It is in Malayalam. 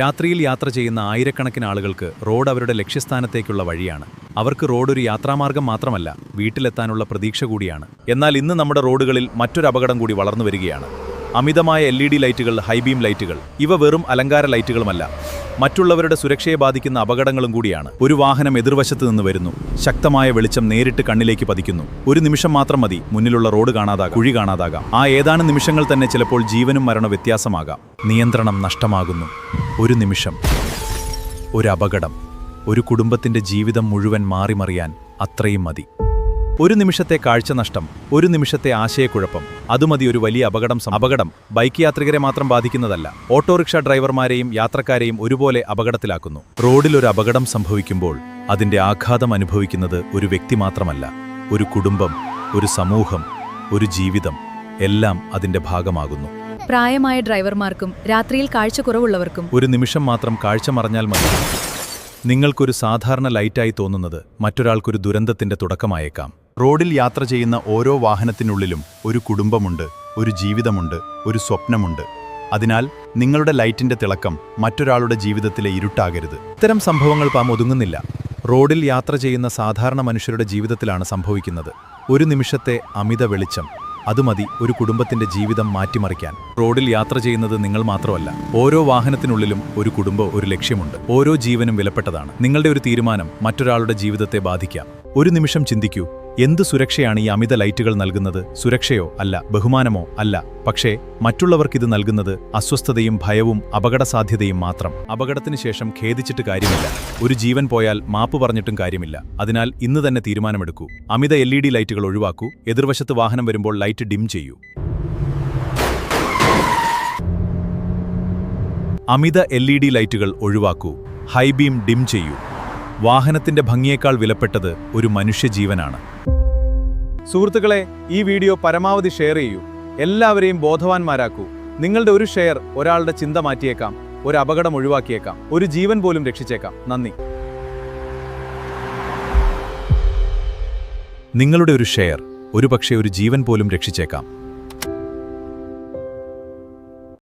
രാത്രിയിൽ യാത്ര ചെയ്യുന്ന ആയിരക്കണക്കിന് ആളുകൾക്ക് റോഡ് അവരുടെ ലക്ഷ്യസ്ഥാനത്തേക്കുള്ള വഴിയാണ്. അവർക്ക് റോഡ് ഒരു യാത്രാമാർഗം മാത്രമല്ല, വീട്ടിലെത്താനുള്ള പ്രതീക്ഷ കൂടിയാണ്. എന്നാൽ ഇന്ന് നമ്മുടെ റോഡുകളിൽ മറ്റൊരു അപകടം കൂടി വളർന്നു വരികയാണ്. അമിതമായ LED ലൈറ്റുകൾ, ഹൈബീം ലൈറ്റുകൾ. ഇവ വെറും അലങ്കാര ലൈറ്റുകളുമല്ല, മറ്റുള്ളവരുടെ സുരക്ഷയെ ബാധിക്കുന്ന അപകടങ്ങളും കൂടിയാണ്. ഒരു വാഹനം എതിർവശത്ത് നിന്ന് വരുന്നു. ശക്തമായ വെളിച്ചം നേരിട്ട് കണ്ണിലേക്ക് പതിക്കുന്നു. ഒരു നിമിഷം മാത്രം മതി മുന്നിലുള്ള റോഡ് കാണാതാകാം, കുഴി കാണാതാകാം. ആ ഏതാനും നിമിഷങ്ങൾ തന്നെ ചിലപ്പോൾ ജീവനും മരണവും വ്യത്യാസമാകാം. നിയന്ത്രണം നഷ്ടമാകുന്നു. ഒരു നിമിഷം, ഒരു അപകടം, ഒരു കുടുംബത്തിന്റെ ജീവിതം മുഴുവൻ മാറിമറിയാൻ അത്രയും മതി. ഒരു നിമിഷത്തെ കാഴ്ച നഷ്ടം, ഒരു നിമിഷത്തെ ആശയക്കുഴപ്പം, അതുമതി ഒരു വലിയ അപകടം. ബൈക്ക് യാത്രികരെ മാത്രം ബാധിക്കുന്നതല്ല, ഓട്ടോറിക്ഷ ഡ്രൈവർമാരെയും യാത്രക്കാരെയും ഒരുപോലെ അപകടത്തിലാക്കുന്നു. റോഡിൽ ഒരു അപകടം സംഭവിക്കുമ്പോൾ അതിന്റെ ആഘാതം അനുഭവിക്കുന്നത് ഒരു വ്യക്തി മാത്രമല്ല, ഒരു കുടുംബം, ഒരു സമൂഹം, ഒരു ജീവിതം, എല്ലാം അതിന്റെ ഭാഗമാകുന്നു. പ്രായമായ ഡ്രൈവർമാർക്കും രാത്രിയിൽ കാഴ്ച കുറവുള്ളവർക്കും ഒരു നിമിഷം മാത്രം കാഴ്ച മറഞ്ഞാൽ മതി. നിങ്ങൾക്കൊരു സാധാരണ ലൈറ്റായി തോന്നുന്നത് മറ്റൊരാൾക്കൊരു ദുരന്തത്തിന്റെ തുടക്കമായേക്കാം. റോഡിൽ യാത്ര ചെയ്യുന്ന ഓരോ വാഹനത്തിനുള്ളിലും ഒരു കുടുംബമുണ്ട്, ഒരു ജീവിതമുണ്ട്, ഒരു സ്വപ്നമുണ്ട്. അതിനാൽ നിങ്ങളുടെ ലൈറ്റിന്റെ തിളക്കം മറ്റൊരാളുടെ ജീവിതത്തിലെ ഇരുട്ടാകരുത്. ഇത്തരം സംഭവങ്ങൾ ഒതുങ്ങുന്നില്ല. റോഡിൽ യാത്ര ചെയ്യുന്ന സാധാരണ മനുഷ്യരുടെ ജീവിതത്തിലാണ് സംഭവിക്കുന്നത്. ഒരു നിമിഷത്തെ അമിത വെളിച്ചം, അതുമതി ഒരു കുടുംബത്തിന്റെ ജീവിതം മാറ്റിമറിക്കാൻ. റോഡിൽ യാത്ര ചെയ്യുന്നത് നിങ്ങൾ മാത്രമല്ല, ഓരോ വാഹനത്തിനുള്ളിലും ഒരു കുടുംബം, ഒരു ലക്ഷ്യമുണ്ട്. ഓരോ ജീവനും വിലപ്പെട്ടതാണ്. നിങ്ങളുടെ ഒരു തീരുമാനം മറ്റൊരാളുടെ ജീവിതത്തെ ബാധിക്കാം. ഒരു നിമിഷം ചിന്തിക്കൂ, എന്ത് സുരക്ഷയാണ് ഈ അമിത ലൈറ്റുകൾ നൽകുന്നത്? സുരക്ഷയോ അല്ല, ബഹുമാനമോ അല്ല, പക്ഷേ മറ്റുള്ളവർക്കിത് നൽകുന്നത് അസ്വസ്ഥതയും ഭയവും അപകടസാധ്യതയും മാത്രം. അപകടത്തിന് ശേഷം ഖേദിച്ചിട്ട് കാര്യമില്ല. ഒരു ജീവൻ പോയാൽ മാപ്പ് പറഞ്ഞിട്ടും കാര്യമില്ല. അതിനാൽ ഇന്ന് തന്നെ തീരുമാനമെടുക്കൂ. അമിത LED ലൈറ്റുകൾ ഒഴിവാക്കൂ. എതിർവശത്ത് വാഹനം വരുമ്പോൾ ലൈറ്റ് ഡിം ചെയ്യൂ. അമിത LED ലൈറ്റുകൾ ഒഴിവാക്കൂ. ഹൈബീം ഡിം ചെയ്യൂ. വാഹനത്തിന്റെ ഭംഗിയേക്കാൾ വിലപ്പെട്ടത് ഒരു മനുഷ്യജീവനാണ്. സുഹൃത്തുക്കളെ, ഈ വീഡിയോ പരമാവധി ഷെയർ ചെയ്യൂ. എല്ലാവരെയും ബോധവാന്മാരാക്കൂ. നിങ്ങളുടെ ഒരു ഷെയർ ഒരാളുടെ ചിന്ത മാറ്റിയേക്കാം, ഒരു അപകടം ഒഴിവാക്കിയേക്കാം, ഒരു ജീവൻ പോലും രക്ഷിച്ചേക്കാം. നന്ദി. നിങ്ങളുടെ ഒരു ഷെയർ ഒരുപക്ഷെ ഒരു ജീവൻ പോലും രക്ഷിച്ചേക്കാം.